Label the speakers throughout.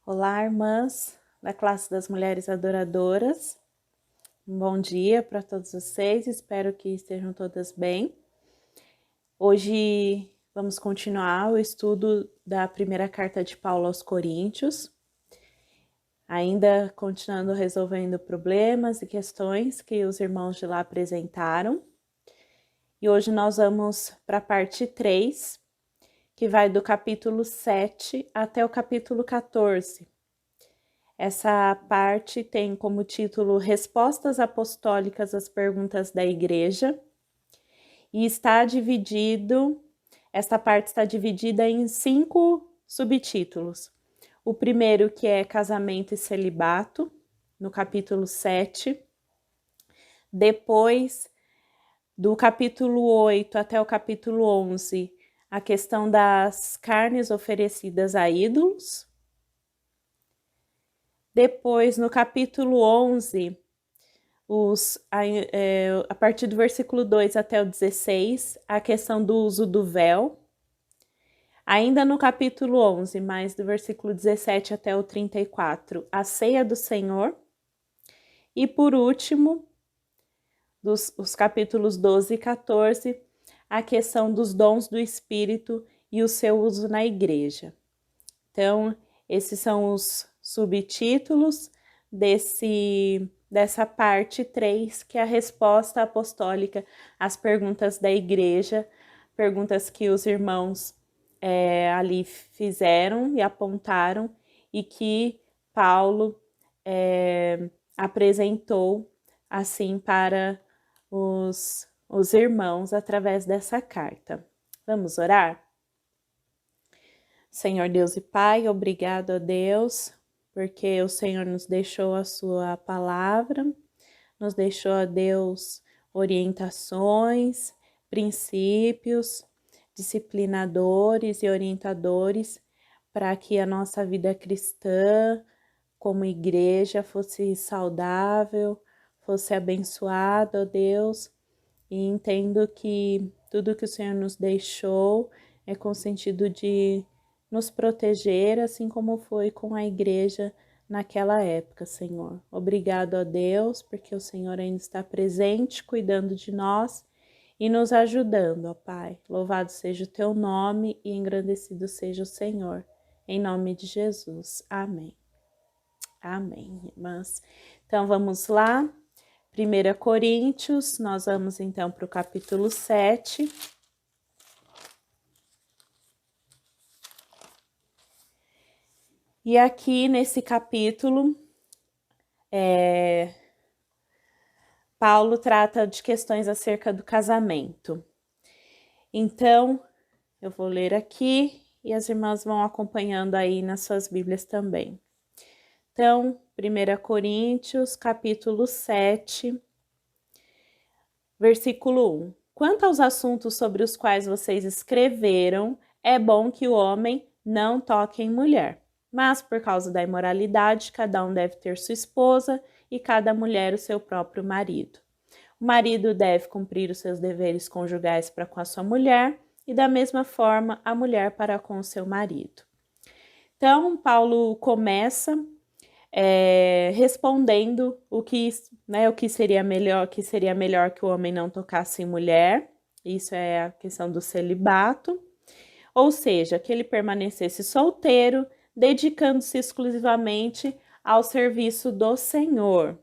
Speaker 1: Olá, irmãs da classe das Mulheres Adoradoras. Um bom dia para todos vocês, espero que estejam todas bem. Hoje vamos continuar o estudo da primeira carta de Paulo aos Coríntios, ainda continuando resolvendo problemas e questões que os irmãos de lá apresentaram. E hoje nós vamos para a parte 3, que vai do capítulo 7 até o capítulo 14. Essa parte tem como título Respostas Apostólicas às Perguntas da Igreja e esta parte está dividida em 5 subtítulos. O primeiro, que é Casamento e Celibato, no capítulo 7. Depois, do capítulo 8 até o capítulo 11, a questão das carnes oferecidas a ídolos. Depois, no capítulo 11, a partir do versículo 2 até o 16, a questão do uso do véu. Ainda no capítulo 11, mais do versículo 17 até o 34, a ceia do Senhor. E por último, os capítulos 12 e 14, a questão dos dons do Espírito e o seu uso na igreja. Então, esses são os subtítulos dessa parte 3, que é a resposta apostólica às perguntas da igreja, perguntas que os irmãos ali fizeram e apontaram e que Paulo apresentou assim para os irmãos através dessa carta. Vamos orar? Senhor Deus e Pai, obrigado a Deus, porque o Senhor nos deixou a sua palavra, nos deixou a Deus orientações, princípios, disciplinadores e orientadores para que a nossa vida cristã, como igreja, fosse saudável, fosse abençoada, ó Deus, e entendo que tudo que o Senhor nos deixou é com o sentido de nos proteger, assim como foi com a igreja naquela época, Senhor. Obrigado a Deus, porque o Senhor ainda está presente, cuidando de nós e nos ajudando, ó Pai. Louvado seja o teu nome e engrandecido seja o Senhor. Em nome de Jesus. Amém. Amém, irmãs. Então, vamos lá. 1 Coríntios, nós vamos então para o capítulo 7. E aqui nesse capítulo, Paulo trata de questões acerca do casamento. Então, eu vou ler aqui e as irmãs vão acompanhando aí nas suas Bíblias também. Então, 1 Coríntios, capítulo 7, versículo 1. Quanto aos assuntos sobre os quais vocês escreveram, é bom que o homem não toque em mulher. Mas, por causa da imoralidade, cada um deve ter sua esposa e cada mulher o seu próprio marido. O marido deve cumprir os seus deveres conjugais para com a sua mulher e, da mesma forma, a mulher para com o seu marido. Então, Paulo começa respondendo o que seria melhor que o homem não tocasse em mulher. Isso é a questão do celibato. Ou seja, que ele permanecesse solteiro, dedicando-se exclusivamente ao serviço do Senhor.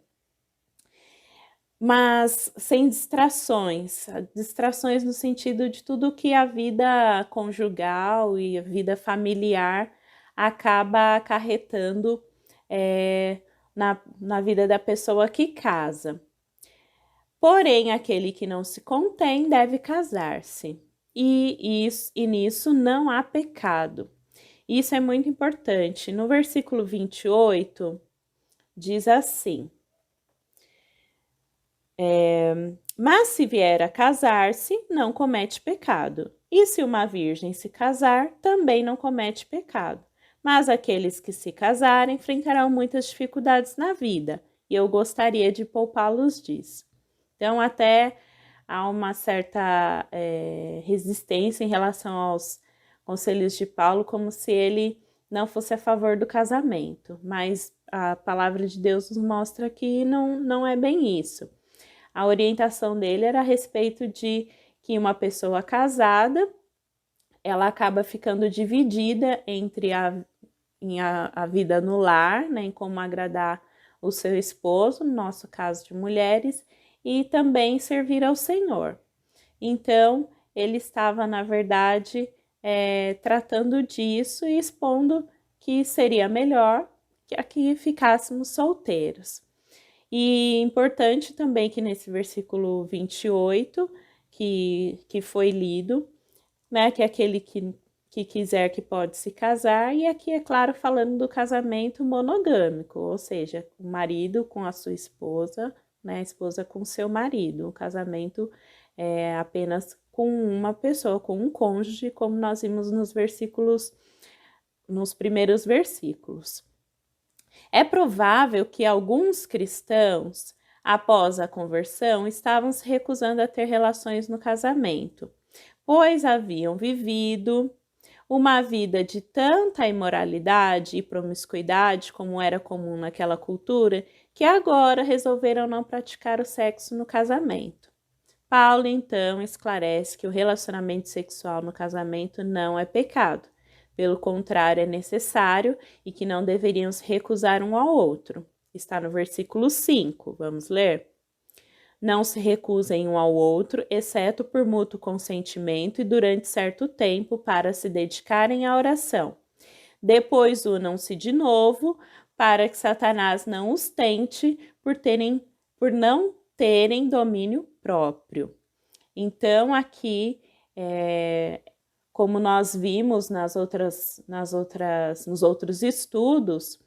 Speaker 1: Mas sem distrações no sentido de tudo que a vida conjugal e a vida familiar acaba acarretando na vida da pessoa que casa. Porém, aquele que não se contém deve casar-se. E nisso não há pecado. Isso é muito importante. No versículo 28, diz assim: mas se vier a casar-se, não comete pecado. E se uma virgem se casar, também não comete pecado. Mas aqueles que se casarem enfrentarão muitas dificuldades na vida, e eu gostaria de poupá-los disso. Então, até há uma certa resistência em relação aos conselhos de Paulo, como se ele não fosse a favor do casamento, mas a palavra de Deus nos mostra que não é bem isso. A orientação dele era a respeito de que uma pessoa casada, ela acaba ficando dividida entre a vida no lar, né, em como agradar o seu esposo, no nosso caso de mulheres, e também servir ao Senhor. Então, ele estava, na verdade, tratando disso e expondo que seria melhor que ficássemos solteiros. E importante também que nesse versículo 28, que foi lido, né, que é aquele que quiser que pode se casar, e aqui, é claro, falando do casamento monogâmico, ou seja, o marido com a sua esposa, né, a esposa com seu marido, o casamento é apenas com uma pessoa, com um cônjuge, como nós vimos nos primeiros versículos. É provável que alguns cristãos, após a conversão, estavam se recusando a ter relações no casamento, pois haviam vivido uma vida de tanta imoralidade e promiscuidade, como era comum naquela cultura, que agora resolveram não praticar o sexo no casamento. Paulo, então, esclarece que o relacionamento sexual no casamento não é pecado. Pelo contrário, é necessário e que não deveriam se recusar um ao outro. Está no versículo 5, vamos ler? Não se recusem um ao outro, exceto por mútuo consentimento e durante certo tempo para se dedicarem à oração. Depois unam-se de novo, para que Satanás não os tente por não terem domínio próprio. Então, aqui, como nós vimos nos outros estudos,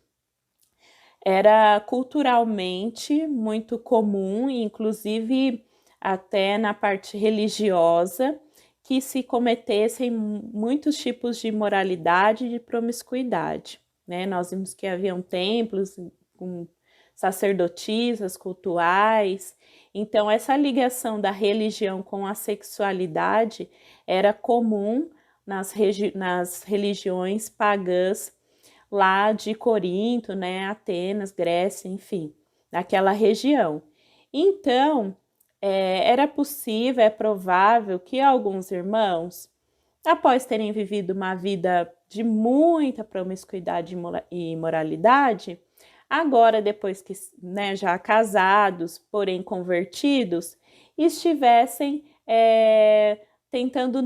Speaker 1: era culturalmente muito comum, inclusive até na parte religiosa, que se cometessem muitos tipos de imoralidade e de promiscuidade, né? Nós vimos que haviam templos com sacerdotisas cultuais, então essa ligação da religião com a sexualidade era comum nas religiões pagãs lá de Corinto, né, Atenas, Grécia, enfim, naquela região. Então, era possível, é provável que alguns irmãos, após terem vivido uma vida de muita promiscuidade e imoralidade, agora, depois que, né, já casados, porém convertidos, estivessem tentando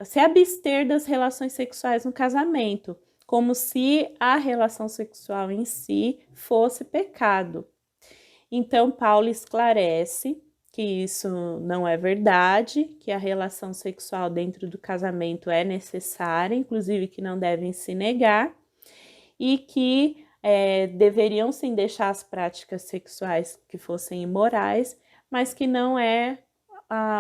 Speaker 1: se abster das relações sexuais no casamento, como se a relação sexual em si fosse pecado. Então, Paulo esclarece que isso não é verdade, que a relação sexual dentro do casamento é necessária, inclusive que não devem se negar, e que deveriam sim deixar as práticas sexuais que fossem imorais, mas que não é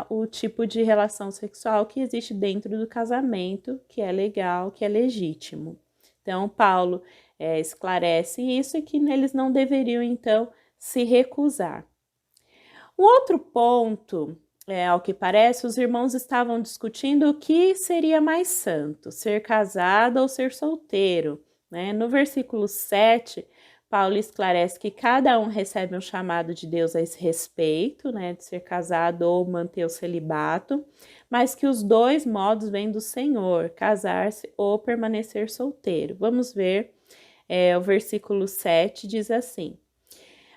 Speaker 1: o tipo de relação sexual que existe dentro do casamento, que é legal, que é legítimo. Então, Paulo esclarece isso e que eles não deveriam, então, se recusar. Um outro ponto, ao que parece, os irmãos estavam discutindo o que seria mais santo, ser casado ou ser solteiro, né? No versículo 7, Paulo esclarece que cada um recebe um chamado de Deus a esse respeito, né, de ser casado ou manter o celibato, mas que os dois modos vêm do Senhor, casar-se ou permanecer solteiro. Vamos ver, o versículo 7 diz assim: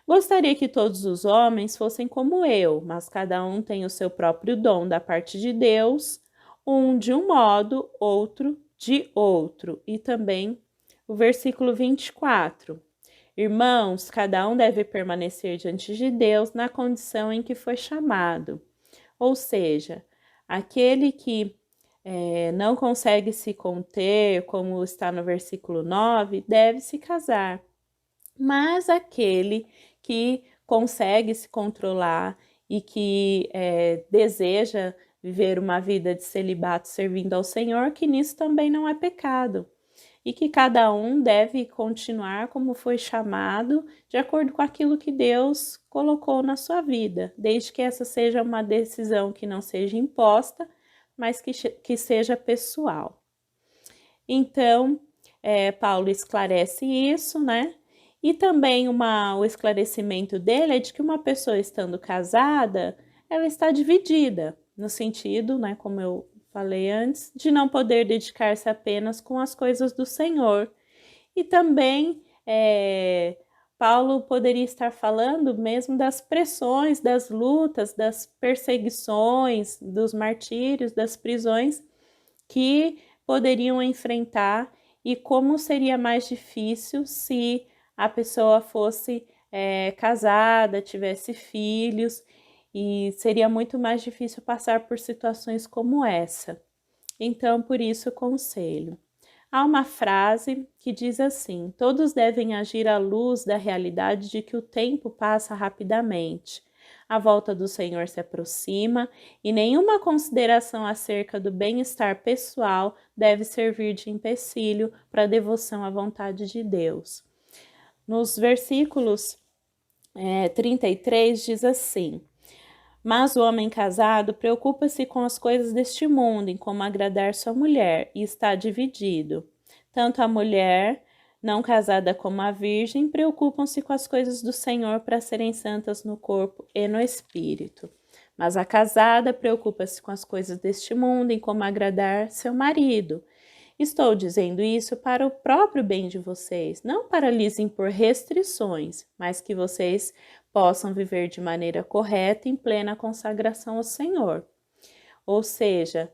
Speaker 1: Gostaria que todos os homens fossem como eu, mas cada um tem o seu próprio dom da parte de Deus, um de um modo, outro de outro. E também o versículo 24. Irmãos, cada um deve permanecer diante de Deus na condição em que foi chamado. Ou seja, aquele que não consegue se conter, como está no versículo 9, deve se casar. Mas aquele que consegue se controlar e que deseja viver uma vida de celibato servindo ao Senhor, que nisso também não é pecado. E que cada um deve continuar como foi chamado, de acordo com aquilo que Deus colocou na sua vida, desde que essa seja uma decisão que não seja imposta, mas que seja pessoal. Então, Paulo esclarece isso, né? E também o esclarecimento dele é de que uma pessoa estando casada, ela está dividida, no sentido, né, como eu falei antes, de não poder dedicar-se apenas com as coisas do Senhor. E também Paulo poderia estar falando mesmo das pressões, das lutas, das perseguições, dos martírios, das prisões que poderiam enfrentar e como seria mais difícil se a pessoa fosse casada, tivesse filhos, e seria muito mais difícil passar por situações como essa. Então, por isso, conselho. Há uma frase que diz assim: todos devem agir à luz da realidade de que o tempo passa rapidamente. A volta do Senhor se aproxima e nenhuma consideração acerca do bem-estar pessoal deve servir de empecilho para a devoção à vontade de Deus. Nos versículos 33 diz assim: mas o homem casado preocupa-se com as coisas deste mundo, em como agradar sua mulher, e está dividido. Tanto a mulher não casada como a virgem preocupam-se com as coisas do Senhor para serem santas no corpo e no espírito. Mas a casada preocupa-se com as coisas deste mundo, em como agradar seu marido. Estou dizendo isso para o próprio bem de vocês, não para lhes impor restrições, mas que vocês possam viver de maneira correta em plena consagração ao Senhor. Ou seja,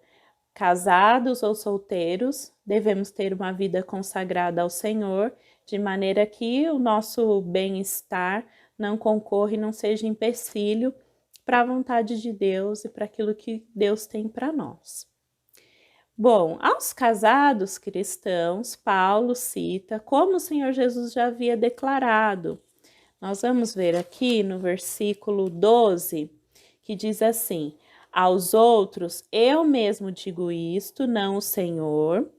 Speaker 1: casados ou solteiros, devemos ter uma vida consagrada ao Senhor, de maneira que o nosso bem-estar não concorra e não seja empecilho para a vontade de Deus e para aquilo que Deus tem para nós. Bom, aos casados cristãos, Paulo cita como o Senhor Jesus já havia declarado. Nós vamos ver aqui no versículo 12, que diz assim: aos outros eu mesmo digo isto, não o Senhor.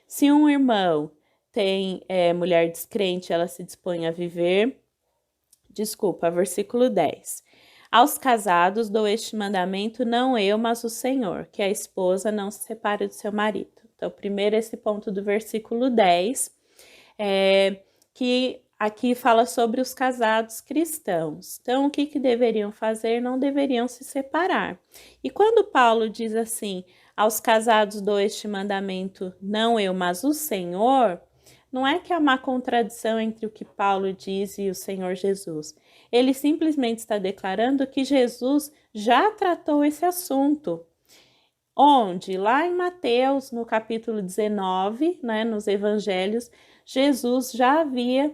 Speaker 1: Se um irmão tem mulher descrente, ela se dispõe a viver. Versículo 10. Aos casados dou este mandamento, não eu, mas o Senhor, que a esposa não se separe do seu marido. Então, primeiro esse ponto do versículo 10, que aqui fala sobre os casados cristãos. Então, o que deveriam fazer? Não deveriam se separar. E quando Paulo diz assim, aos casados dou este mandamento, não eu, mas o Senhor, não é que há uma contradição entre o que Paulo diz e o Senhor Jesus. Ele simplesmente está declarando que Jesus já tratou esse assunto. Onde? Lá em Mateus, no capítulo 19, né, nos evangelhos, Jesus já havia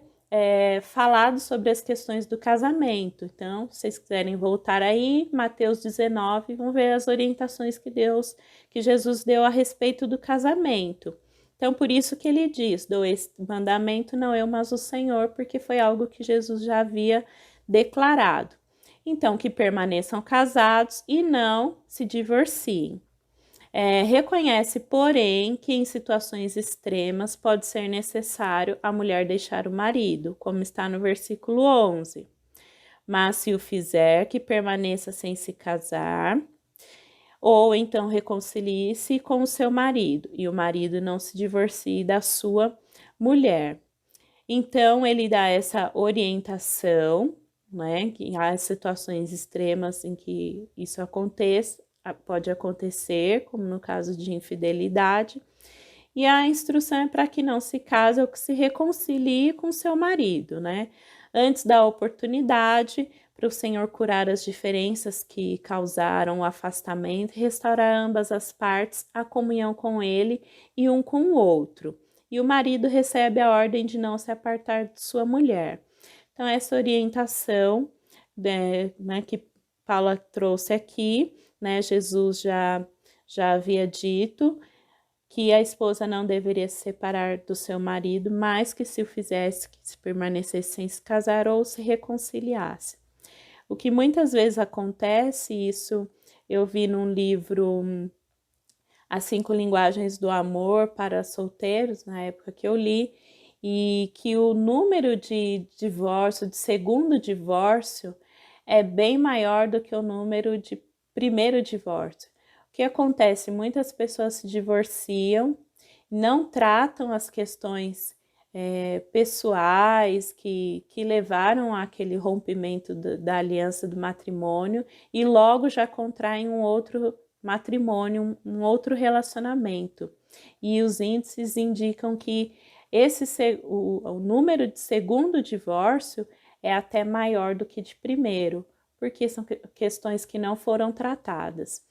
Speaker 1: falado sobre as questões do casamento. Então, se vocês quiserem voltar aí, Mateus 19, vão ver as orientações que Jesus deu a respeito do casamento. Então, por isso que ele diz, dou esse mandamento, não eu, mas o Senhor, porque foi algo que Jesus já havia declarado. Então, que permaneçam casados e não se divorciem. Reconhece, porém, que em situações extremas pode ser necessário a mulher deixar o marido, como está no versículo 11. Mas se o fizer, que permaneça sem se casar, ou então reconcilie-se com o seu marido, e o marido não se divorcie da sua mulher. Então, ele dá essa orientação, né, que há situações extremas em que isso pode acontecer, como no caso de infidelidade, e a instrução é para que não se case ou que se reconcilie com seu marido, né, antes da oportunidade, para o Senhor curar as diferenças que causaram o afastamento e restaurar ambas as partes a comunhão com ele e um com o outro. E o marido recebe a ordem de não se apartar de sua mulher. Então, essa orientação né, que Paulo trouxe aqui, né, Jesus já havia dito que a esposa não deveria se separar do seu marido, mas que se o fizesse, que se permanecesse sem se casar ou se reconciliasse. O que muitas vezes acontece, isso eu vi num livro As 5 Linguagens do Amor para Solteiros, na época que eu li, e que o número de divórcio, de segundo divórcio, é bem maior do que o número de primeiro divórcio. O que acontece? Muitas pessoas se divorciam não tratam as questões pessoais que levaram àquele rompimento da aliança do matrimônio e logo já contraem um outro matrimônio, um outro relacionamento. E os índices indicam que o número de segundo divórcio é até maior do que de primeiro, porque são questões que não foram tratadas.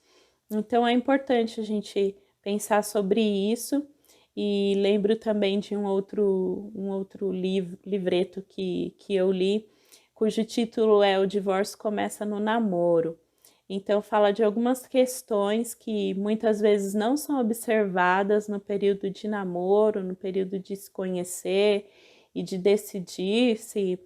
Speaker 1: Então é importante a gente pensar sobre isso. E lembro também de um outro livreto que eu li, cujo título é O Divórcio Começa no Namoro. Então fala de algumas questões que muitas vezes não são observadas no período de namoro, no período de se conhecer e de decidir-se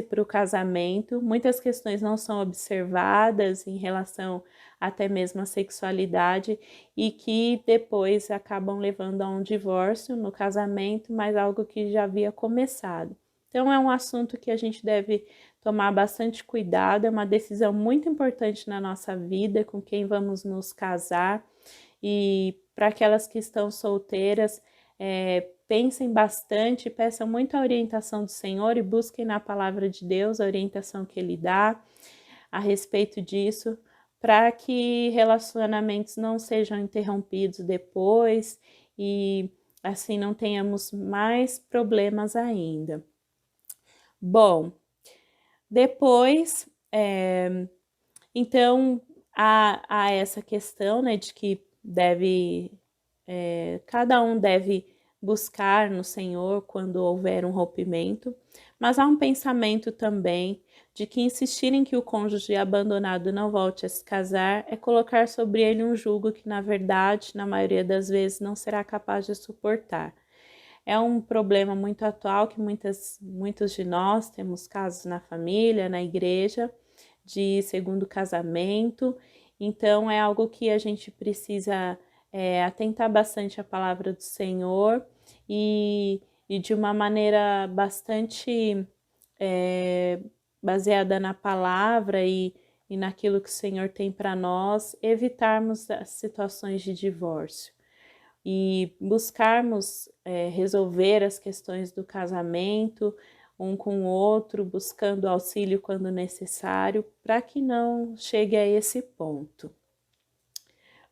Speaker 1: para o casamento. Muitas questões não são observadas em relação até mesmo à sexualidade e que depois acabam levando a um divórcio no casamento, mas algo que já havia começado. Então é um assunto que a gente deve tomar bastante cuidado, é uma decisão muito importante na nossa vida, com quem vamos nos casar. E para aquelas que estão solteiras, pensem bastante, peçam muita orientação do Senhor e busquem na palavra de Deus a orientação que Ele dá a respeito disso, para que relacionamentos não sejam interrompidos depois e assim não tenhamos mais problemas ainda. Bom, depois, então, há essa questão, né, de que cada um deve buscar no Senhor quando houver um rompimento, mas há um pensamento também de que insistir em que o cônjuge abandonado não volte a se casar é colocar sobre ele um jugo que, na verdade, na maioria das vezes, não será capaz de suportar. É um problema muito atual que muitos de nós temos casos na família, na igreja, de segundo casamento. Então, é algo que a gente precisa atentar bastante à palavra do Senhor e de uma maneira bastante baseada na palavra e naquilo que o Senhor tem para nós, evitarmos as situações de divórcio e buscarmos resolver as questões do casamento um com o outro, buscando auxílio quando necessário, para que não chegue a esse ponto.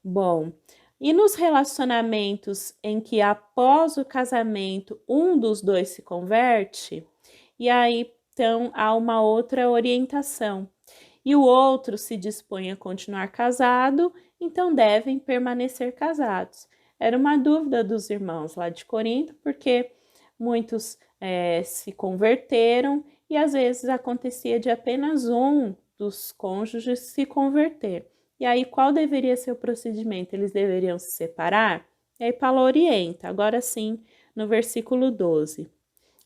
Speaker 1: Bom, e nos relacionamentos em que após o casamento um dos dois se converte, e aí então há uma outra orientação, e o outro se dispõe a continuar casado, então devem permanecer casados. Era uma dúvida dos irmãos lá de Corinto, porque muitos se converteram e às vezes acontecia de apenas um dos cônjuges se converter. E aí, qual deveria ser o procedimento? Eles deveriam se separar? E aí, Paulo orienta, agora sim, no versículo 12.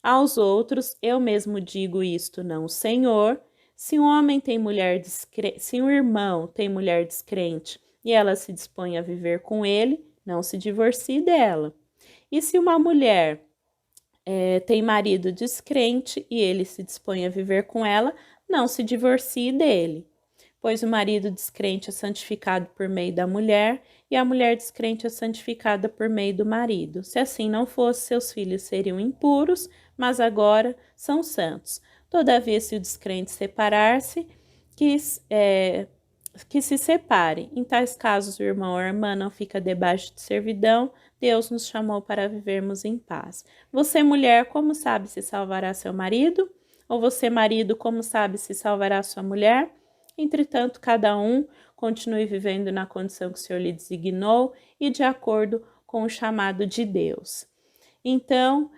Speaker 1: Aos outros, eu mesmo digo isto, não o Senhor. Se um homem tem se um irmão tem mulher descrente e ela se dispõe a viver com ele, não se divorcie dela. E se uma mulher tem marido descrente e ele se dispõe a viver com ela, não se divorcie dele. Pois o marido descrente é santificado por meio da mulher e a mulher descrente é santificada por meio do marido. Se assim não fosse, seus filhos seriam impuros, mas agora são santos. Todavia, se o descrente separar-se, que se separe. Em tais casos, o irmão ou a irmã não fica debaixo de servidão. Deus nos chamou para vivermos em paz. Você, mulher, como sabe se salvará seu marido? Ou você, marido, como sabe se salvará sua mulher? Entretanto, cada um continue vivendo na condição que o Senhor lhe designou e de acordo com o chamado de Deus. Então,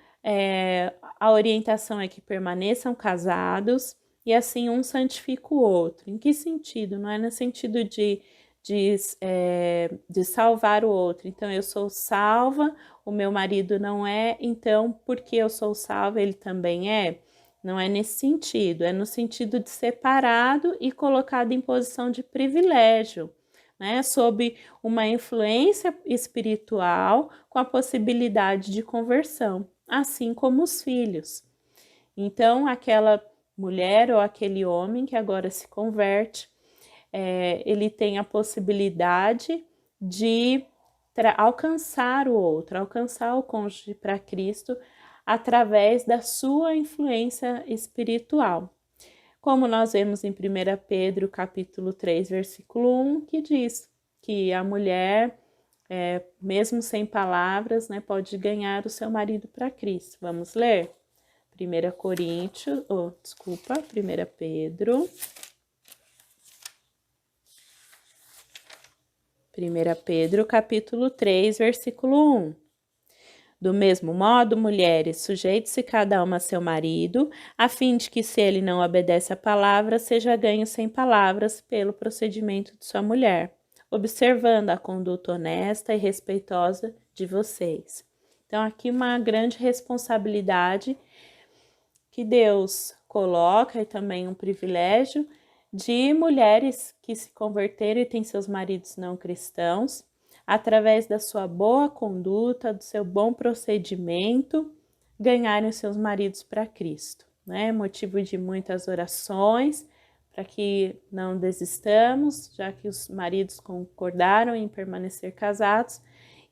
Speaker 1: a orientação é que permaneçam casados e assim um santifica o outro. Em que sentido? Não é no sentido de salvar o outro. Então, eu sou salva, o meu marido não é, então, porque eu sou salva, ele também é? Não é nesse sentido, é no sentido de separado e colocado em posição de privilégio, né? Sob uma influência espiritual com a possibilidade de conversão, assim como os filhos. Então, aquela mulher ou aquele homem que agora se converte, ele tem a possibilidade de alcançar o outro, alcançar o cônjuge para Cristo através da sua influência espiritual. Como nós vemos em 1 Pedro capítulo 3, versículo 1, que diz que a mulher, mesmo sem palavras, né, pode ganhar o seu marido para Cristo. Vamos ler? 1 Pedro. 1 Pedro, capítulo 3, versículo 1. Do mesmo modo, mulheres, sujeite-se cada uma a seu marido, a fim de que, se ele não obedece à palavra, seja ganho sem palavras pelo procedimento de sua mulher, observando a conduta honesta e respeitosa de vocês. Então, aqui uma grande responsabilidade que Deus coloca e também um privilégio de mulheres que se converteram e têm seus maridos não cristãos, através da sua boa conduta, do seu bom procedimento, ganharem os seus maridos para Cristo, né? Motivo de muitas orações, para que não desistamos, já que os maridos concordaram em permanecer casados,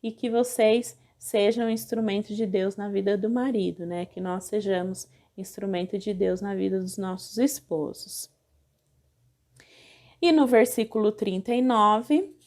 Speaker 1: e que vocês sejam instrumento de Deus na vida do marido, né? Que nós sejamos instrumento de Deus na vida dos nossos esposos. E no versículo 39,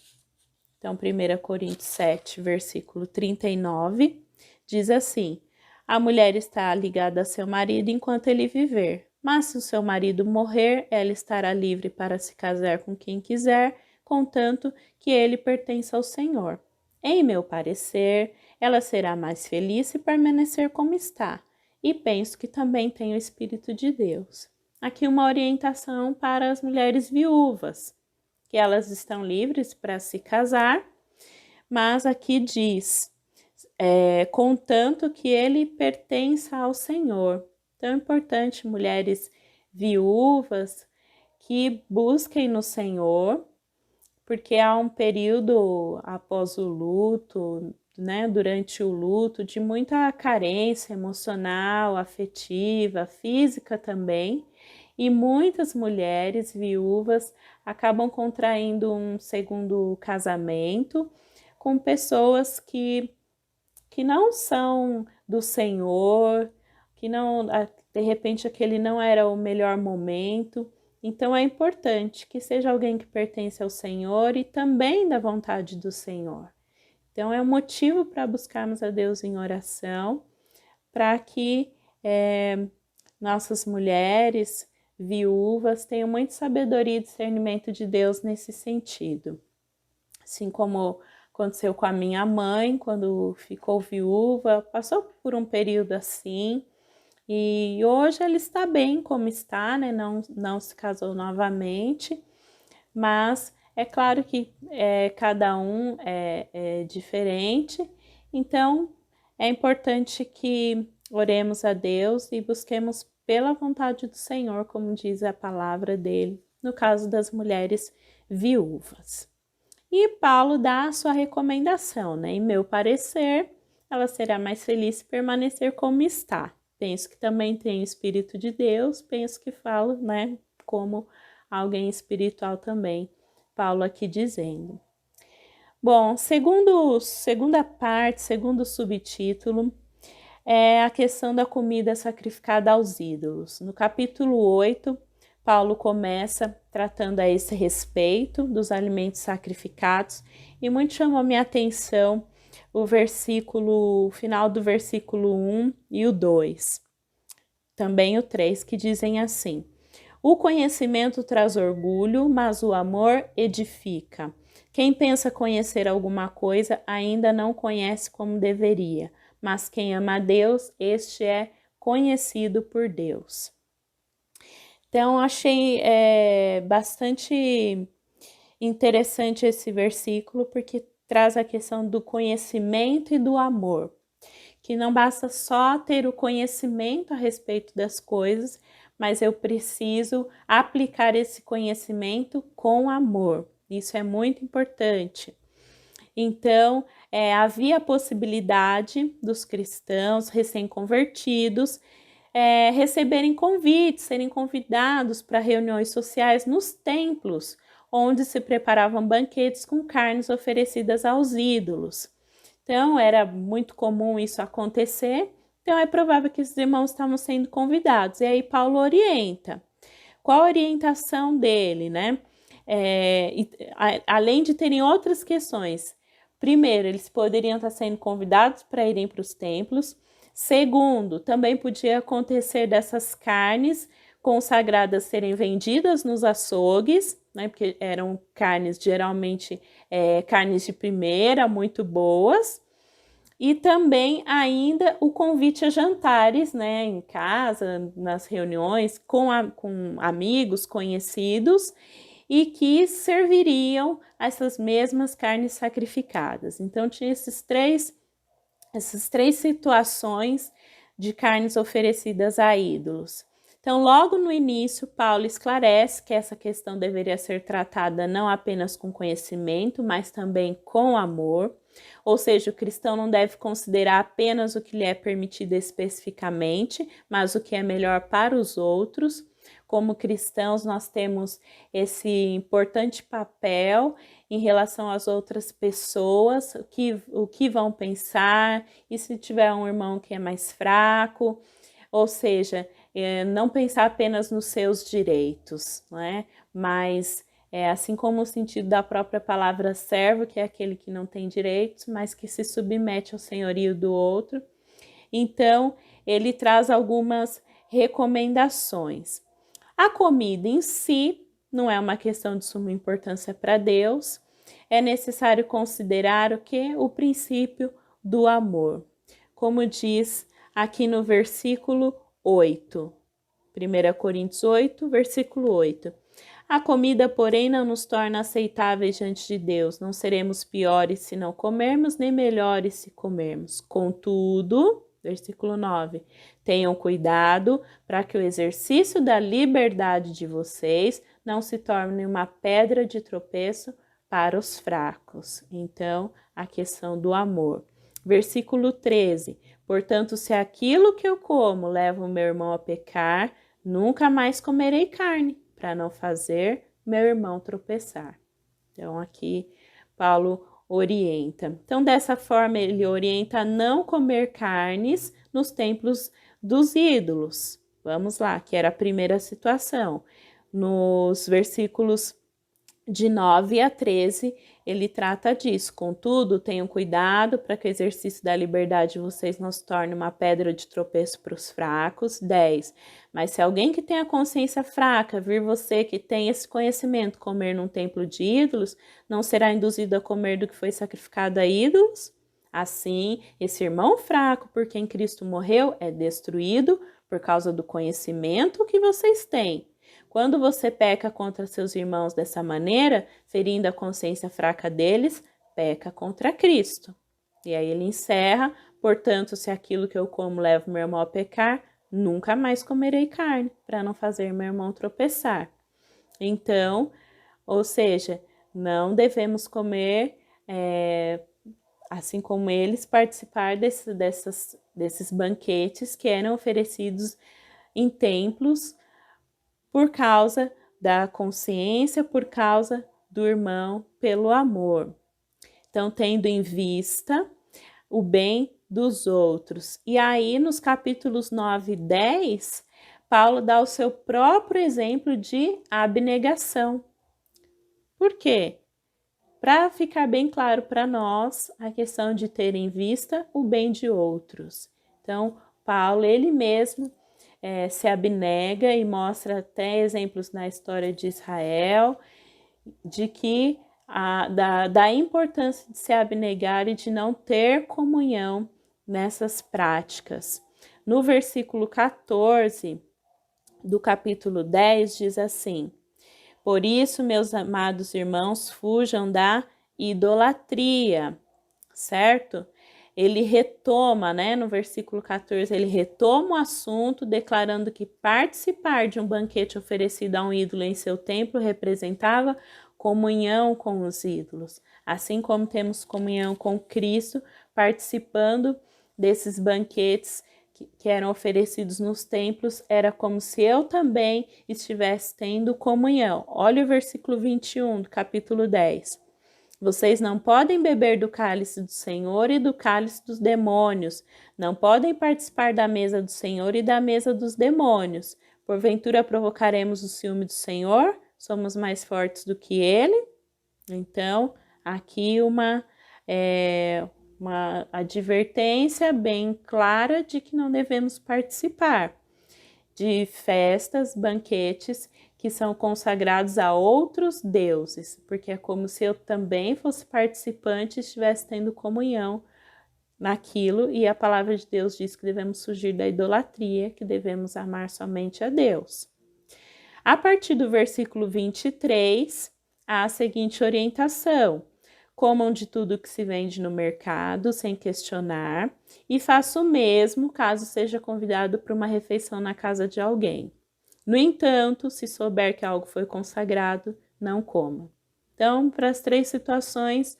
Speaker 1: então 1 Coríntios 7, versículo 39, diz assim: a mulher está ligada a seu marido enquanto ele viver, mas se o seu marido morrer, ela estará livre para se casar com quem quiser, contanto que ele pertença ao Senhor. Em meu parecer, ela será mais feliz se permanecer como está, e penso que também tem o Espírito de Deus. Aqui uma orientação para as mulheres viúvas, que elas estão livres para se casar, mas aqui diz, contanto que ele pertença ao Senhor. Então é importante, mulheres viúvas, que busquem no Senhor, porque há um período após o luto, né, durante o luto, de muita carência emocional, afetiva, física também, e muitas mulheres viúvas acabam contraindo um segundo casamento com pessoas que não são do Senhor, que não, de repente aquele não era o melhor momento. Então é importante que seja alguém que pertence ao Senhor e também da vontade do Senhor. Então é um motivo para buscarmos a Deus em oração, para que nossas mulheres viúvas tenham muita sabedoria e discernimento de Deus nesse sentido. Assim como aconteceu com a minha mãe, quando ficou viúva, passou por um período assim, e hoje ela está bem como está, né? Não se casou novamente, mas é claro que cada um é diferente, então é importante que oremos a Deus e busquemos pela vontade do Senhor, como diz a palavra dele, no caso das mulheres viúvas. E Paulo dá a sua recomendação, né? Em meu parecer, ela será mais feliz se permanecer como está. Penso que também tem o Espírito de Deus, penso que falo, né, como alguém espiritual também, Paulo aqui dizendo. Bom, segunda parte, segundo subtítulo, é a questão da comida sacrificada aos ídolos. No capítulo 8, Paulo começa tratando a esse respeito dos alimentos sacrificados e muito chamou minha atenção o final do versículo 1 e o 2, também o 3, que dizem assim: o conhecimento traz orgulho, mas o amor edifica. Quem pensa conhecer alguma coisa ainda não conhece como deveria, mas quem ama a Deus, este é conhecido por Deus. Então, achei bastante interessante esse versículo, porque traz a questão do conhecimento e do amor, que não basta só ter o conhecimento a respeito das coisas, mas eu preciso aplicar esse conhecimento com amor. Isso é muito importante. Então, havia a possibilidade dos cristãos recém-convertidos receberem convites, serem convidados para reuniões sociais nos templos, onde se preparavam banquetes com carnes oferecidas aos ídolos. Então, era muito comum isso acontecer, então é provável que esses irmãos estavam sendo convidados. E aí Paulo orienta. Qual a orientação dele, né? Além de terem outras questões. Primeiro, eles poderiam estar sendo convidados para irem para os templos. Segundo, também podia acontecer dessas carnes consagradas serem vendidas nos açougues, né? Porque eram carnes, geralmente, carnes de primeira, muito boas. E também ainda o convite a jantares, né, em casa, nas reuniões, com amigos, conhecidos, e que serviriam essas mesmas carnes sacrificadas. Então, tinha essas três situações de carnes oferecidas a ídolos. Então, logo no início, Paulo esclarece que essa questão deveria ser tratada não apenas com conhecimento, mas também com amor. Ou seja, o cristão não deve considerar apenas o que lhe é permitido especificamente, mas o que é melhor para os outros. Como cristãos, nós temos esse importante papel em relação às outras pessoas, o que vão pensar, e se tiver um irmão que é mais fraco, ou seja, não pensar apenas nos seus direitos, né? Mas assim como o sentido da própria palavra servo, que é aquele que não tem direitos, mas que se submete ao senhorio do outro. Então, ele traz algumas recomendações. A comida em si não é uma questão de suma importância para Deus. É necessário considerar o que? O princípio do amor. Como diz aqui no versículo 8. 1 Coríntios 8, versículo 8. A comida, porém, não nos torna aceitáveis diante de Deus. Não seremos piores se não comermos, nem melhores se comermos. Contudo, versículo 9, tenham cuidado para que o exercício da liberdade de vocês não se torne uma pedra de tropeço para os fracos. Então, a questão do amor. Versículo 13, portanto, se aquilo que eu como leva o meu irmão a pecar, nunca mais comerei carne, para não fazer meu irmão tropeçar. Então, aqui Paulo orienta. Então, dessa forma, ele orienta a não comer carnes nos templos dos ídolos. Vamos lá, que era a primeira situação. Nos versículos de 9 a 13, ele trata disso. Contudo, tenham cuidado para que o exercício da liberdade de vocês não se torne uma pedra de tropeço para os fracos. 10. Mas se alguém que tem a consciência fraca vir você que tem esse conhecimento comer num templo de ídolos, não será induzido a comer do que foi sacrificado a ídolos? Assim, esse irmão fraco por quem Cristo morreu é destruído por causa do conhecimento que vocês têm. Quando você peca contra seus irmãos dessa maneira, ferindo a consciência fraca deles, peca contra Cristo. E aí ele encerra, portanto, se aquilo que eu como leva meu irmão a pecar, nunca mais comerei carne, para não fazer meu irmão tropeçar. Então, ou seja, não devemos comer, assim como eles, participar desses banquetes que eram oferecidos em templos, por causa da consciência, por causa do irmão, pelo amor. Então, tendo em vista o bem dos outros. E aí, nos capítulos 9 e 10, Paulo dá o seu próprio exemplo de abnegação. Por quê? Para ficar bem claro para nós a questão de ter em vista o bem de outros. Então, Paulo, ele mesmo, se abnega e mostra até exemplos na história de Israel, de que da importância de se abnegar e de não ter comunhão nessas práticas. No versículo 14 do capítulo 10 diz assim: por isso, meus amados irmãos, fujam da idolatria, certo? Ele retoma, né, no versículo 14, ele retoma o assunto, declarando que participar de um banquete oferecido a um ídolo em seu templo representava comunhão com os ídolos, assim como temos comunhão com Cristo, participando desses banquetes que eram oferecidos nos templos, era como se eu também estivesse tendo comunhão. Olha o versículo 21 do capítulo 10. Vocês não podem beber do cálice do Senhor e do cálice dos demônios. Não podem participar da mesa do Senhor e da mesa dos demônios. Porventura provocaremos o ciúme do Senhor? Somos mais fortes do que ele? Então, aqui uma advertência bem clara de que não devemos participar de festas, banquetes que são consagrados a outros deuses, porque é como se eu também fosse participante e estivesse tendo comunhão naquilo, e a palavra de Deus diz que devemos fugir da idolatria, que devemos amar somente a Deus. A partir do versículo 23, há a seguinte orientação: comam de tudo que se vende no mercado, sem questionar, e faça o mesmo caso seja convidado para uma refeição na casa de alguém. No entanto, se souber que algo foi consagrado, não coma. Então, para as 3 situações,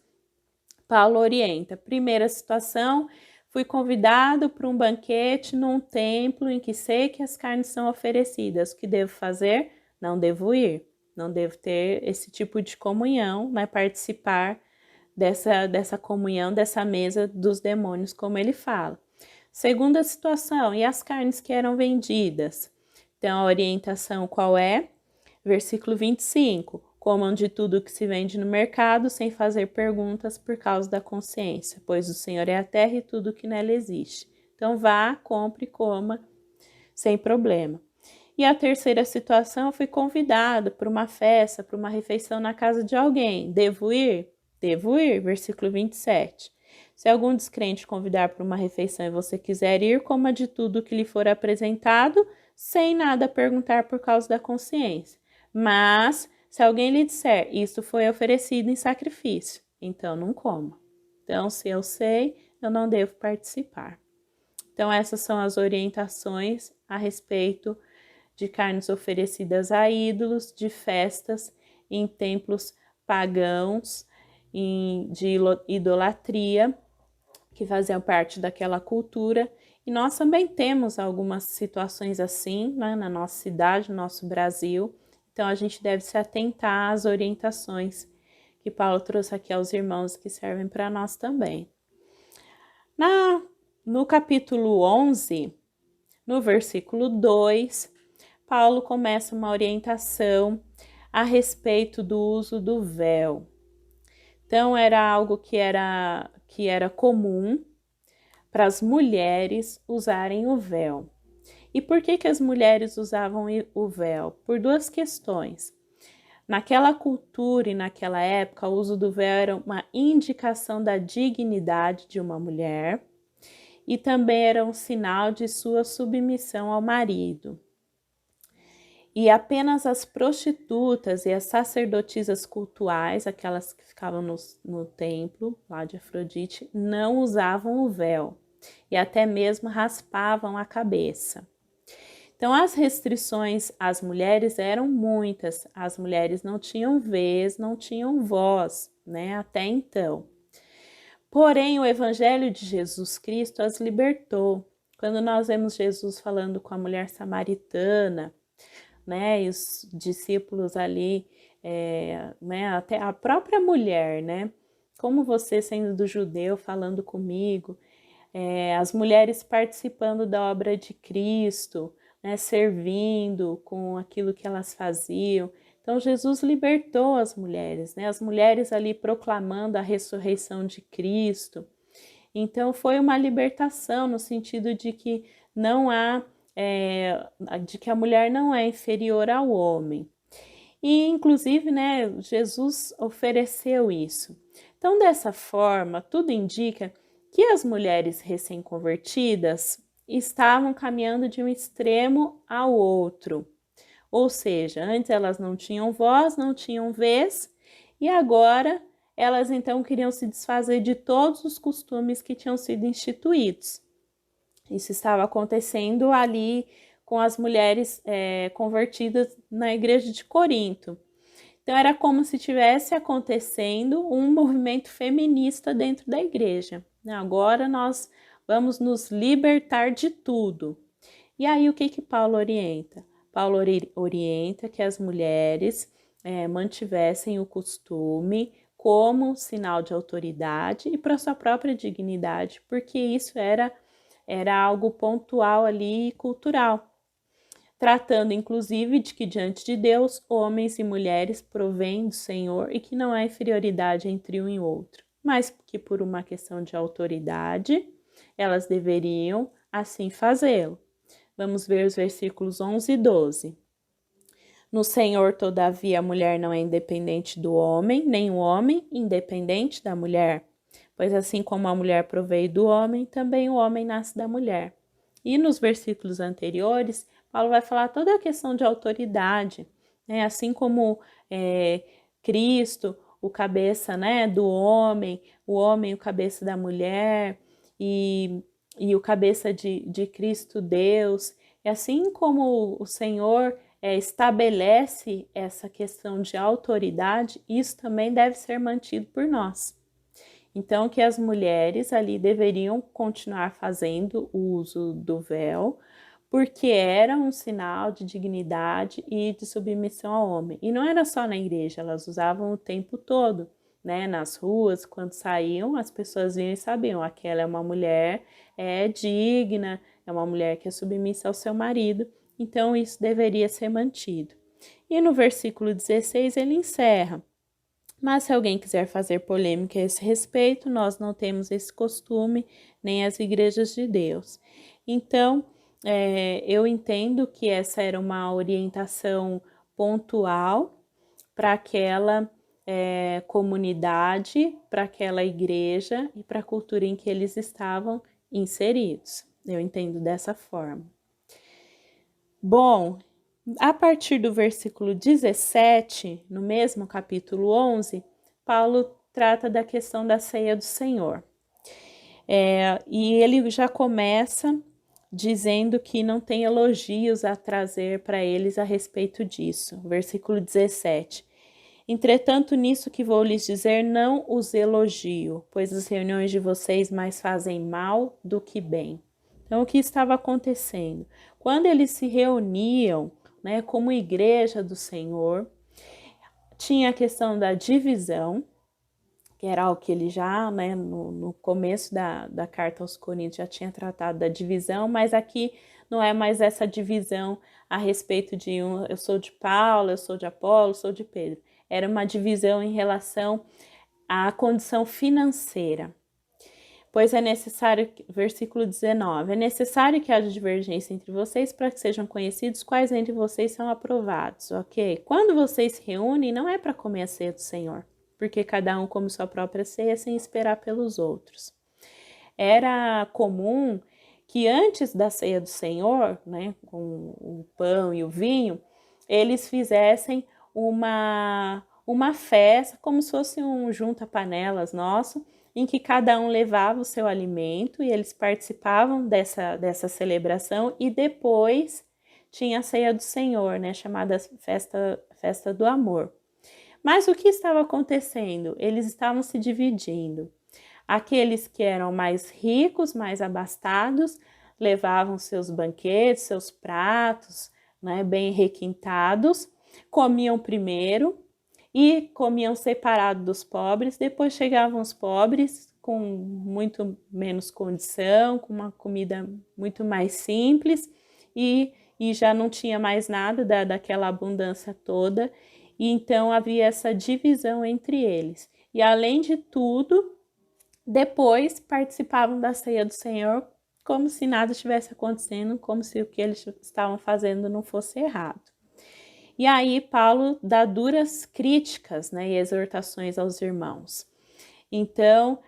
Speaker 1: Paulo orienta. Primeira situação, fui convidado para um banquete num templo em que sei que as carnes são oferecidas. O que devo fazer? Não devo ir. Não devo ter esse tipo de comunhão, né? Participar dessa comunhão, dessa mesa dos demônios, como ele fala. Segunda situação, e as carnes que eram vendidas? Então, a orientação qual é? Versículo 25. Comam de tudo que se vende no mercado, sem fazer perguntas por causa da consciência, pois o Senhor é a terra e tudo que nela existe. Então, vá, compre e coma, sem problema. E a terceira situação, fui convidado para uma festa, para uma refeição na casa de alguém. Devo ir? Devo ir. Versículo 27. Se algum descrente convidar para uma refeição e você quiser ir, coma de tudo que lhe for apresentado, sem nada perguntar por causa da consciência. Mas, se alguém lhe disser, isso foi oferecido em sacrifício, então não coma. Então, se eu sei, eu não devo participar. Então, essas são as orientações a respeito de carnes oferecidas a ídolos, de festas em templos pagãos, de idolatria, que faziam parte daquela cultura. E nós também temos algumas situações assim, né, na nossa cidade, no nosso Brasil. Então, a gente deve se atentar às orientações que Paulo trouxe aqui aos irmãos, que servem para nós também. No capítulo 11, no versículo 2, Paulo começa uma orientação a respeito do uso do véu. Então, era algo que era comum para as mulheres usarem o véu. E por que as mulheres usavam o véu? Por 2 questões. Naquela cultura e naquela época, o uso do véu era uma indicação da dignidade de uma mulher e também era um sinal de sua submissão ao marido. E apenas as prostitutas e as sacerdotisas cultuais, aquelas que ficavam no templo lá de Afrodite, não usavam o véu e até mesmo raspavam a cabeça. Então, as restrições às mulheres eram muitas. As mulheres não tinham vez, não tinham voz, né, até então. Porém, o Evangelho de Jesus Cristo as libertou. Quando nós vemos Jesus falando com a mulher samaritana, né, e os discípulos ali, né, até a própria mulher, né, como você sendo do judeu falando comigo, as mulheres participando da obra de Cristo, né, servindo com aquilo que elas faziam. Então, Jesus libertou as mulheres, né, as mulheres ali proclamando a ressurreição de Cristo. Então, foi uma libertação no sentido de que não há de que a mulher não é inferior ao homem. E, inclusive, né, Jesus ofereceu isso. Então, dessa forma, tudo indica que as mulheres recém-convertidas estavam caminhando de um extremo ao outro. Ou seja, antes elas não tinham voz, não tinham vez, e agora elas então queriam se desfazer de todos os costumes que tinham sido instituídos. Isso estava acontecendo ali com as mulheres convertidas na igreja de Corinto. Então, era como se tivesse acontecendo um movimento feminista dentro da igreja. Agora nós vamos nos libertar de tudo. E aí o que Paulo orienta? Paulo orienta que as mulheres mantivessem o costume como sinal de autoridade e para sua própria dignidade, porque isso era algo pontual ali, cultural, tratando inclusive de que diante de Deus, homens e mulheres provêm do Senhor e que não há inferioridade entre um e outro, mas que por uma questão de autoridade, elas deveriam assim fazê-lo. Vamos ver os versículos 11 e 12. No Senhor, todavia, a mulher não é independente do homem, nem o homem independente da mulher. Pois assim como a mulher proveio do homem, também o homem nasce da mulher. E nos versículos anteriores, Paulo vai falar toda a questão de autoridade, né? Assim como Cristo, o cabeça, né, do homem, o cabeça da mulher, e o cabeça de Cristo Deus. E assim como o Senhor estabelece essa questão de autoridade, isso também deve ser mantido por nós. Então, que as mulheres ali deveriam continuar fazendo o uso do véu, porque era um sinal de dignidade e de submissão ao homem. E não era só na igreja, elas usavam o tempo todo, né? Nas ruas, quando saíam, as pessoas vinham e sabiam, aquela é uma mulher digna, é uma mulher que é submissa ao seu marido, então isso deveria ser mantido. E no versículo 16 ele encerra: mas se alguém quiser fazer polêmica a esse respeito, nós não temos esse costume, nem as igrejas de Deus. Então, eu entendo que essa era uma orientação pontual para aquela comunidade, para aquela igreja e para a cultura em que eles estavam inseridos. Eu entendo dessa forma. Bom, a partir do versículo 17, no mesmo capítulo 11, Paulo trata da questão da ceia do Senhor. E ele já começa dizendo que não tem elogios a trazer para eles a respeito disso. Versículo 17. Entretanto, nisso que vou lhes dizer, não os elogio, pois as reuniões de vocês mais fazem mal do que bem. Então, o que estava acontecendo? Quando eles se reuniam, né, como igreja do Senhor, tinha a questão da divisão, que era algo que ele já, né, no começo da carta aos Coríntios já tinha tratado da divisão, mas aqui não é mais essa divisão a respeito de eu sou de Paulo, eu sou de Apolo, eu sou de Pedro. Era uma divisão em relação à condição financeira. Pois é necessário, versículo 19, é necessário que haja divergência entre vocês para que sejam conhecidos quais entre vocês são aprovados, ok? Quando vocês se reúnem, não é para comer a ceia do Senhor, porque cada um come sua própria ceia sem esperar pelos outros. Era comum que antes da ceia do Senhor, né, com o pão e o vinho, eles fizessem uma festa, como se fosse um junta-panelas nosso, em que cada um levava o seu alimento e eles participavam dessa celebração, e depois tinha a ceia do Senhor, né, chamada festa do amor. Mas o que estava acontecendo? Eles estavam se dividindo. Aqueles que eram mais ricos, mais abastados, levavam seus banquetes, seus pratos, né, bem requintados, comiam primeiro e comiam separado dos pobres. Depois chegavam os pobres com muito menos condição, com uma comida muito mais simples e já não tinha mais nada daquela abundância toda. E então havia essa divisão entre eles. E além de tudo, depois participavam da ceia do Senhor como se nada estivesse acontecendo, como se o que eles estavam fazendo não fosse errado. E aí Paulo dá duras críticas, né, e exortações aos irmãos. Então,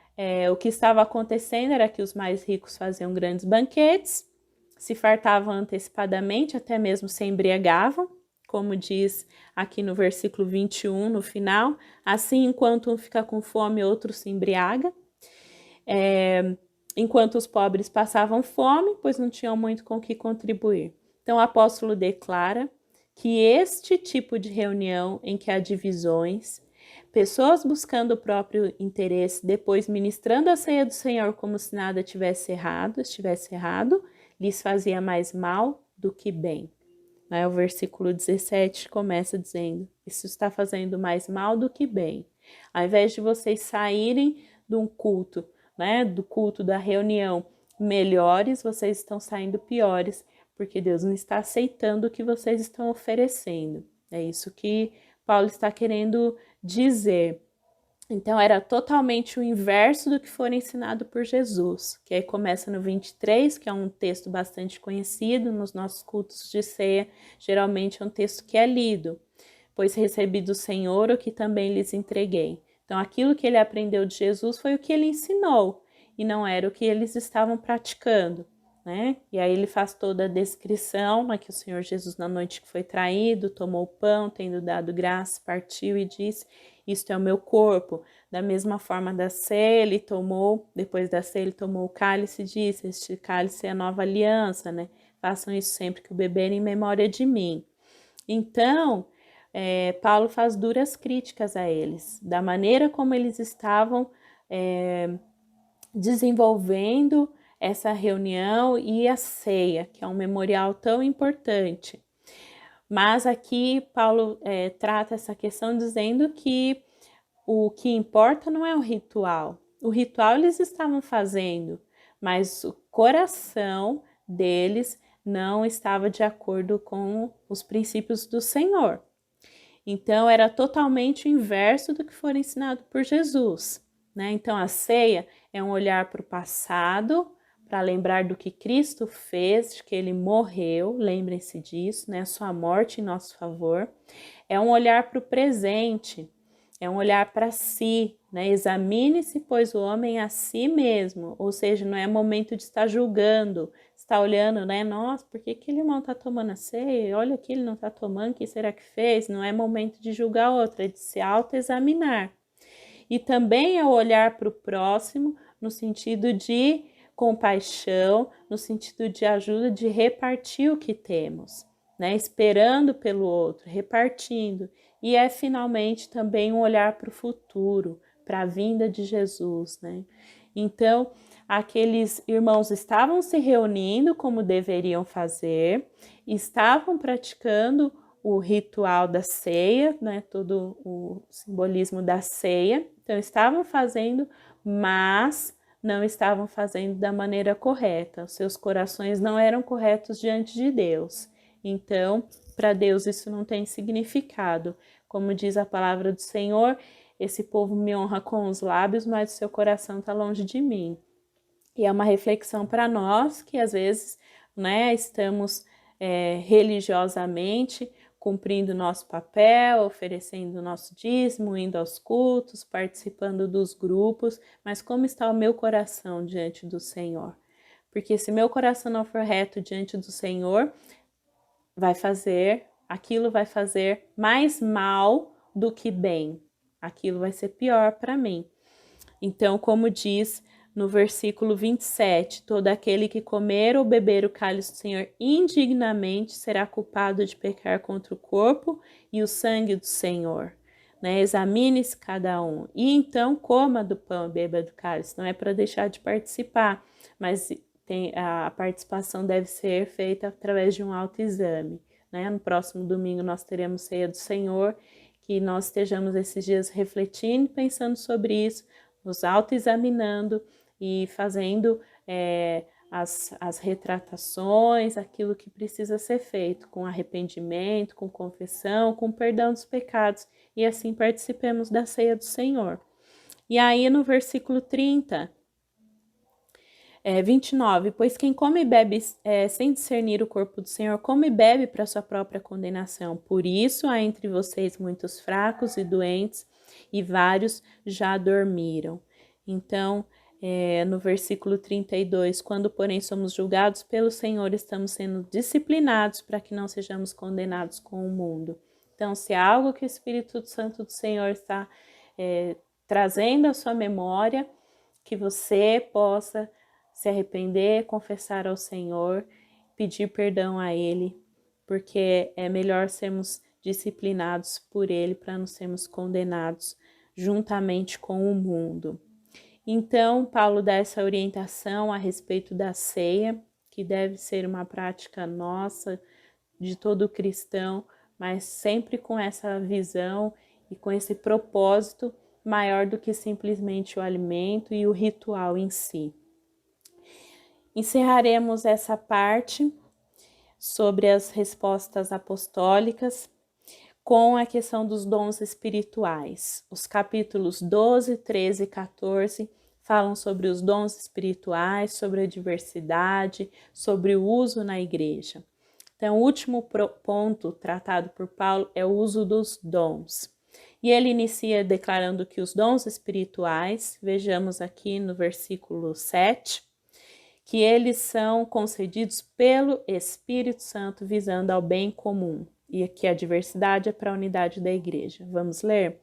Speaker 1: o que estava acontecendo era que os mais ricos faziam grandes banquetes, se fartavam antecipadamente, até mesmo se embriagavam, como diz aqui no versículo 21, no final, assim enquanto um fica com fome, outro se embriaga. Enquanto os pobres passavam fome, pois não tinham muito com que contribuir. Então o apóstolo declara que este tipo de reunião em que há divisões Pessoas buscando o próprio interesse, depois ministrando a ceia do Senhor como se nada estivesse errado, lhes fazia mais mal do que bem. O versículo 17 começa dizendo: isso está fazendo mais mal do que bem. Ao invés de vocês saírem de um culto, do culto da reunião, melhores, vocês estão saindo piores, porque Deus não está aceitando o que vocês estão oferecendo. É isso que Paulo está querendo dizer. Então, era totalmente o inverso do que foi ensinado por Jesus, que aí começa no 23, que é um texto bastante conhecido nos nossos cultos de ceia, geralmente é um texto que é lido. Pois recebi do Senhor o que também lhes entreguei. Então, aquilo que ele aprendeu de Jesus foi o que ele ensinou, e não era o que eles estavam praticando. E aí ele faz toda a descrição, que o Senhor Jesus, na noite que foi traído, tomou o pão, tendo dado graça, partiu e disse: isto é o meu corpo. Da mesma forma da ceia, ele tomou, depois da ceia, ele tomou o cálice e disse: este cálice é a nova aliança, Façam isso sempre que o beberem em memória de mim. Então, Paulo faz duras críticas a eles, da maneira como eles estavam desenvolvendo essa reunião e a ceia, que é um memorial tão importante. Mas aqui Paulo trata essa questão dizendo que o que importa não é o ritual. O ritual eles estavam fazendo, mas o coração deles não estava de acordo com os princípios do Senhor. Então, era totalmente o inverso do que foi ensinado por Jesus. Então, a ceia é um olhar para o passado, para lembrar do que Cristo fez, de que ele morreu, lembrem-se disso, a sua morte em nosso favor. É um olhar para o presente, é um olhar para si, Examine-se, pois, o homem a si mesmo, ou seja, não é momento de estar julgando, está olhando, Nossa, por que aquele irmão está tomando a ceia? Olha que ele não está tomando, o que será que fez? Não é momento de julgar outro, é de se autoexaminar. E também é o olhar para o próximo, no sentido de compaixão, no sentido de ajuda, de repartir o que temos, esperando pelo outro, repartindo. E é finalmente também um olhar para o futuro, para a vinda de Jesus, Então, aqueles irmãos estavam se reunindo como deveriam fazer, estavam praticando o ritual da ceia, todo o simbolismo da ceia. Então, estavam fazendo, mas não estavam fazendo da maneira correta. Os seus corações não eram corretos diante de Deus. Então, para Deus isso não tem significado. Como diz a palavra do Senhor, esse povo me honra com os lábios, mas o seu coração está longe de mim. E é uma reflexão para nós que às vezes estamos religiosamente cumprindo nosso papel, oferecendo nosso dízimo, indo aos cultos, participando dos grupos, mas como está o meu coração diante do Senhor? Porque se meu coração não for reto diante do Senhor, aquilo vai fazer mais mal do que bem. Aquilo vai ser pior para mim. Então, como diz no versículo 27, todo aquele que comer ou beber o cálice do Senhor indignamente será culpado de pecar contra o corpo e o sangue do Senhor. Examine-se cada um. E então coma do pão e beba do cálice. Não é para deixar de participar, mas a participação deve ser feita através de um autoexame. No próximo domingo nós teremos ceia do Senhor, que nós estejamos esses dias refletindo, pensando sobre isso, nos autoexaminando e fazendo as retratações, aquilo que precisa ser feito, com arrependimento, com confissão, com perdão dos pecados, e assim participemos da ceia do Senhor. E aí no versículo 30, 29, pois quem come e bebe sem discernir o corpo do Senhor, come e bebe para sua própria condenação. Por isso há entre vocês muitos fracos e doentes, e vários já dormiram. Então, no versículo 32, quando porém somos julgados pelo Senhor, estamos sendo disciplinados para que não sejamos condenados com o mundo. Então, se há algo que o Espírito Santo do Senhor está trazendo à sua memória, que você possa se arrepender, confessar ao Senhor, pedir perdão a Ele, porque é melhor sermos disciplinados por Ele para não sermos condenados juntamente com o mundo. Então, Paulo dá essa orientação a respeito da ceia, que deve ser uma prática nossa, de todo cristão, mas sempre com essa visão e com esse propósito maior do que simplesmente o alimento e o ritual em si. Encerraremos essa parte sobre as respostas apostólicas com a questão dos dons espirituais. Os capítulos 12, 13 e 14 falam sobre os dons espirituais, sobre a diversidade, sobre o uso na igreja. Então, o último ponto tratado por Paulo é o uso dos dons. E ele inicia declarando que os dons espirituais, vejamos aqui no versículo 7, que eles são concedidos pelo Espírito Santo visando ao bem comum. E aqui a diversidade é para a unidade da igreja. Vamos ler?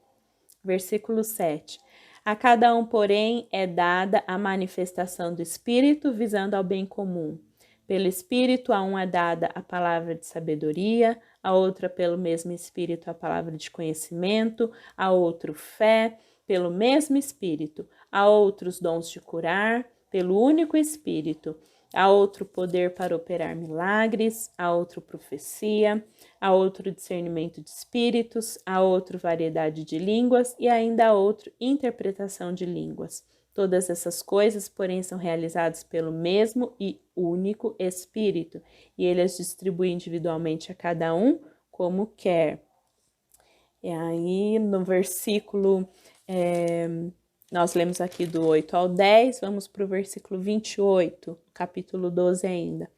Speaker 1: Versículo 7. A cada um, porém, é dada a manifestação do Espírito visando ao bem comum. Pelo Espírito, a um é dada a palavra de sabedoria, a outra pelo mesmo Espírito a palavra de conhecimento, a outro fé, pelo mesmo Espírito, a outros dons de curar, pelo único Espírito, a outro poder para operar milagres, a outro profecia, a outro discernimento de espíritos, a outro variedade de línguas e ainda a outro interpretação de línguas. Todas essas coisas, porém, são realizadas pelo mesmo e único Espírito, e ele as distribui individualmente a cada um como quer. E aí, no versículo, nós lemos aqui do 8 ao 10, vamos para o versículo 28, capítulo 12 ainda.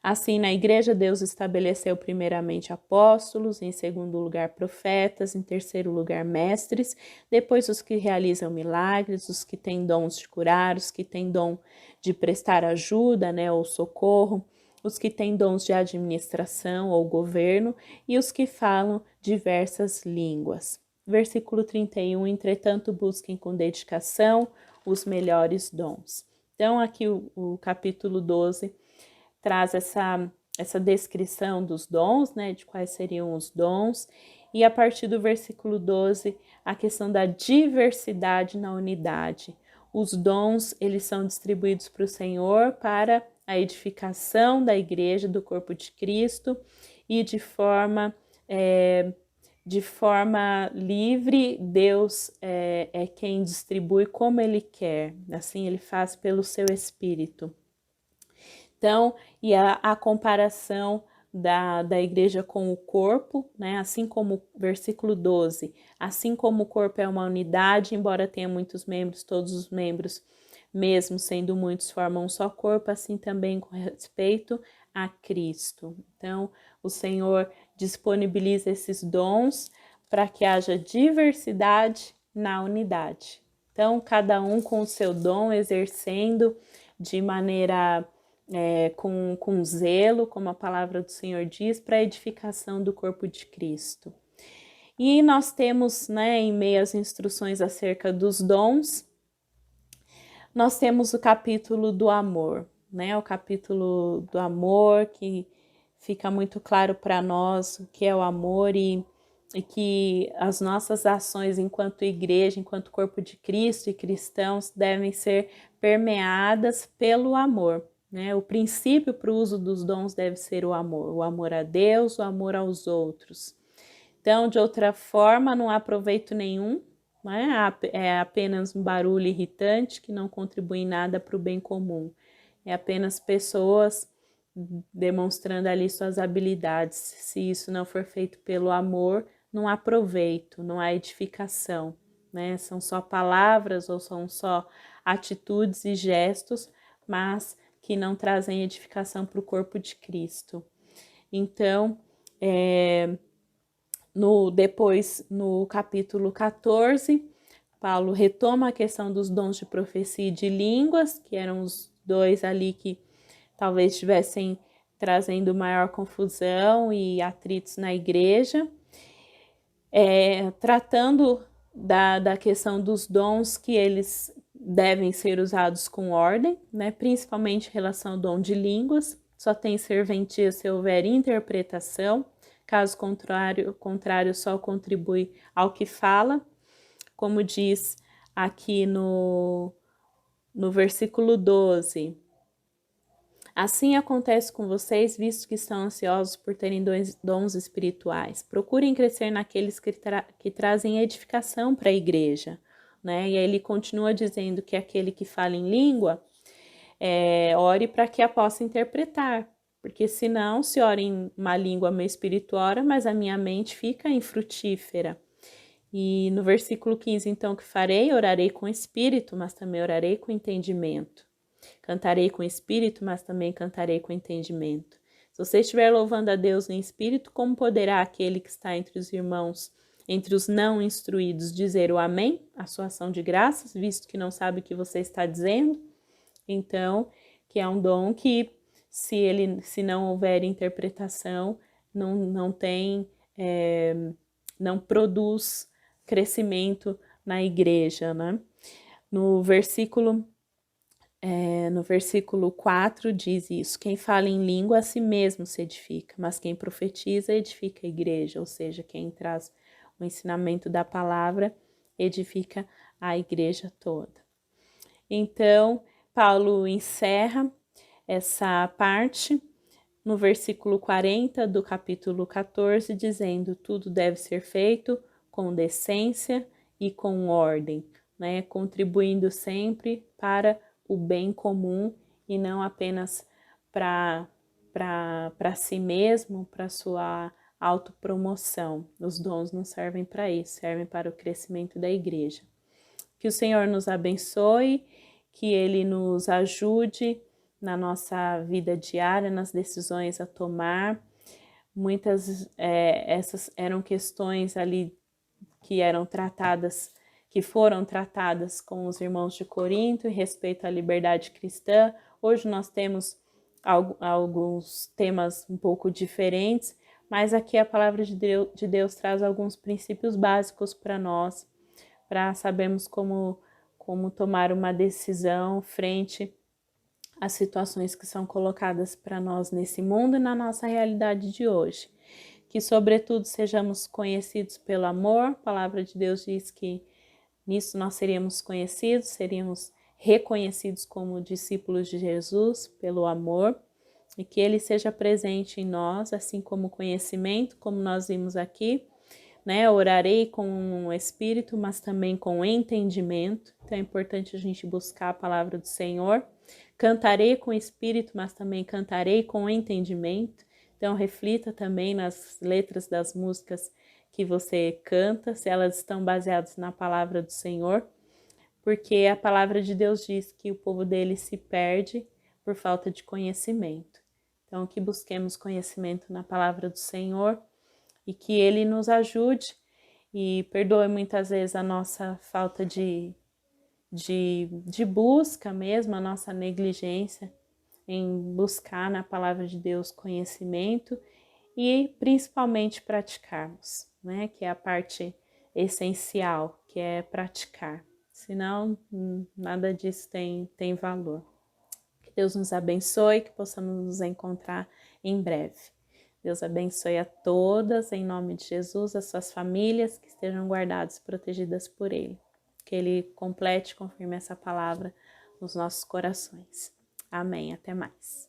Speaker 1: Assim, na igreja, Deus estabeleceu primeiramente apóstolos, em segundo lugar profetas, em terceiro lugar mestres, depois os que realizam milagres, os que têm dons de curar, os que têm dom de prestar ajuda, ou socorro, os que têm dons de administração ou governo e os que falam diversas línguas. Versículo 31, entretanto, busquem com dedicação os melhores dons. Então, aqui o capítulo 12 traz essa descrição dos dons, de quais seriam os dons, e a partir do versículo 12, a questão da diversidade na unidade. Os dons, eles são distribuídos para o Senhor para a edificação da igreja, do corpo de Cristo, e de forma livre, Deus é quem distribui como Ele quer, assim Ele faz pelo seu Espírito. Então, e a comparação da igreja com o corpo, assim como versículo 12, assim como o corpo é uma unidade, embora tenha muitos membros, todos os membros, mesmo sendo muitos, formam um só corpo, assim também com respeito a Cristo. Então, o Senhor disponibiliza esses dons para que haja diversidade na unidade. Então, cada um com o seu dom, exercendo de maneira com zelo, como a palavra do Senhor diz, para a edificação do corpo de Cristo. E nós temos, em meio às instruções acerca dos dons, nós temos o capítulo do amor, o capítulo do amor, que fica muito claro para nós o que é o amor e que as nossas ações enquanto igreja, enquanto corpo de Cristo e cristãos devem ser permeadas pelo amor. O princípio para o uso dos dons deve ser o amor a Deus, o amor aos outros. Então, de outra forma, não há proveito nenhum, é apenas um barulho irritante que não contribui em nada para o bem comum. É apenas pessoas demonstrando ali suas habilidades. Se isso não for feito pelo amor, não há proveito, não há edificação. São só palavras ou são só atitudes e gestos, mas que não trazem edificação para o corpo de Cristo. Então, depois no capítulo 14, Paulo retoma a questão dos dons de profecia e de línguas, que eram os dois ali que talvez estivessem trazendo maior confusão e atritos na igreja, tratando da questão dos dons que eles devem ser usados com ordem, principalmente em relação ao dom de línguas. Só tem serventia se houver interpretação, caso contrário só contribui ao que fala. como diz aqui no versículo 12. Assim acontece com vocês, visto que estão ansiosos por terem dons espirituais. Procurem crescer naqueles que trazem edificação para a igreja, né? E aí ele continua dizendo que aquele que fala em língua, ore para que a possa interpretar, porque senão se ora em uma língua meio espiritual, mas a minha mente fica infrutífera. E no versículo 15, então, que farei? Orarei com espírito, mas também orarei com entendimento. Cantarei com espírito, mas também cantarei com entendimento. Se você estiver louvando a Deus em espírito, como poderá aquele que está entre os irmãos, entre os não instruídos, dizer o amém, a sua ação de graças, visto que não sabe o que você está dizendo? Então, que é um dom que, se não houver interpretação, não produz crescimento na igreja, né? No versículo 4 diz isso: quem fala em língua a si mesmo se edifica, mas quem profetiza edifica a igreja, ou seja, quem traz o ensinamento da palavra edifica a igreja toda. Então, Paulo encerra essa parte no versículo 40 do capítulo 14, dizendo: tudo deve ser feito com decência e com ordem, né? Contribuindo sempre para o bem comum e não apenas para si mesmo, para sua autopromoção. Os dons não servem para isso, servem para o crescimento da igreja. Que o Senhor nos abençoe, que Ele nos ajude na nossa vida diária, nas decisões a tomar. Muitas essas eram questões ali que foram tratadas com os irmãos de Corinto em respeito à liberdade cristã. Hoje nós temos alguns temas um pouco diferentes, mas aqui a palavra de Deus traz alguns princípios básicos para nós, para sabermos como tomar uma decisão frente às situações que são colocadas para nós nesse mundo e na nossa realidade de hoje. Que, sobretudo, sejamos conhecidos pelo amor. A palavra de Deus diz que nisso nós seríamos conhecidos, seríamos reconhecidos como discípulos de Jesus pelo amor, e que Ele seja presente em nós, assim como o conhecimento, como nós vimos aqui, né? Orarei com o Espírito, mas também com entendimento. Então é importante a gente buscar a palavra do Senhor. Cantarei com o Espírito, mas também cantarei com entendimento. Então reflita também nas letras das músicas que você canta, se elas estão baseadas na palavra do Senhor, porque a palavra de Deus diz que o povo dele se perde por falta de conhecimento. Então que busquemos conhecimento na palavra do Senhor e que Ele nos ajude e perdoe muitas vezes a nossa falta de busca mesmo, a nossa negligência em buscar na palavra de Deus conhecimento e principalmente praticarmos, né? Que é a parte essencial, que é praticar. Senão, nada disso tem valor. Que Deus nos abençoe, que possamos nos encontrar em breve. Deus abençoe a todas, em nome de Jesus, as suas famílias, que estejam guardadas e protegidas por Ele. Que Ele complete e confirme essa palavra nos nossos corações. Amém. Até mais.